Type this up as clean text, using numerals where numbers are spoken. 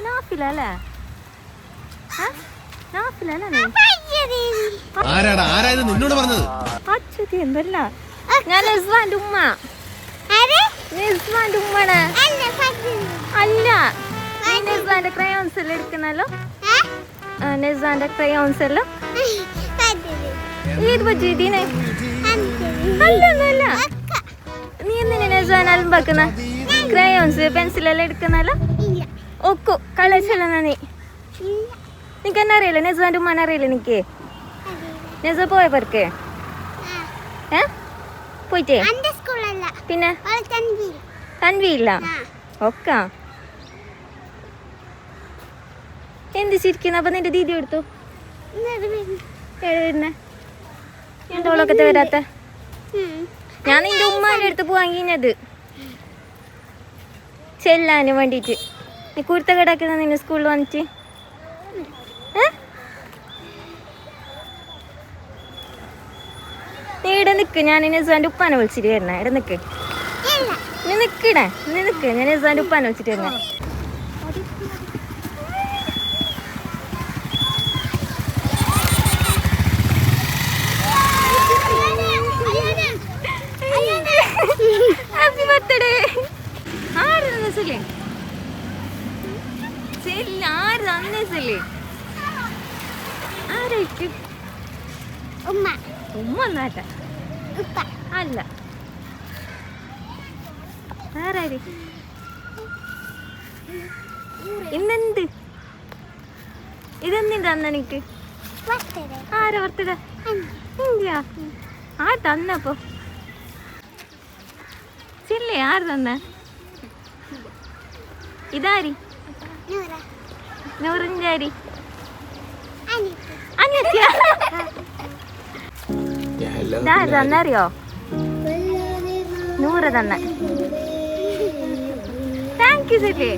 നാഫിലല്ലേ? നാഫിലല്ലേ നീ? അച്ഛത്തി എന്തല്ല, ഞാൻ നെസ്വാന്റെ ഉമ്മ. നെസ്വാന്റെ ഉമ്മണ്. അല്ല, നീ നെസ്വാന്റെ ക്രയോൺസ് എല്ലാം എടുക്കുന്നല്ലോ. നെസ്വാന്റെ ക്രയോൺസ് എല്ലാം ഏത് പറ്റിനെ? അല്ല, നീ എന്തിനാ നെസ്വാൻ അലമ്പാക്കുന്ന? ക്രയോൺസ് പെൻസിലെല്ലാം എടുക്കുന്നല്ലോ. ഒക്കു കളേഴ്സല്ല നീ. നിനക്ക് എന്നെ അറിയില്ല? നെസ്വാന്റെ ഉമ്മനെ അറിയില്ല നിനക്ക്? നെസ്വ പോയ പേർക്ക് പോയിട്ടേ പിന്നെ തൻവിയില്ല ഒക്ക എന്ത് ചിരിക്കുന്ന? അപ്പൊ നിന്റെ ദീദി എടുത്തു വരുന്നേ എന്തോളൊക്കെ വരാത്ത? ഞാൻ നിന്റെ ഉമ്മാന്റെ അടുത്ത് പോവാൻ കഴിഞ്ഞത് ചെല്ലാന് വേണ്ടിട്ട്. നീ കുരുത്തക്കേടാക്കുന്ന നിന്നെ സ്കൂളിൽ വന്നിട്ട് നീ ഇവിടെ നിക്ക്. ഞാൻ നെസ്വാന്റെ ഉപ്പാനെ വിളിച്ചിട്ട് വരുന്നേ. ഇവിടെ നിക്ക്, നീ നിക്കണേ, നീ നിക്ക്. ഞാൻ നെസ്വാന്റെ ഉപ്പാനെ വിളിച്ചിട്ട് വരുന്നേ. Happy birthday. ആരാ സെല്ലേ? സെല്ല ആര് തന്നെ സെല്ലേ? ആരായിരിക്കും? ഉമ്മ. ഉമ്മ ഒന്നാട്ട അല്ല, ആരാര്? ഇന്നെന്ത് ഇതെന്തിന്റെ അന്ന് എനിക്ക്? ആരാ ബർത്ത്ഡേ? ഇന്ത്യ. ആ തന്നപ്പോ ചെല്ലേ? ആര് തന്ന? ഇതാരി? നൂറിഞ്ചാരി? അനിയത്തിയ? തന്നറിയോ? നൂറ് തന്നെ. താങ്ക് യു ചെല്ലേ.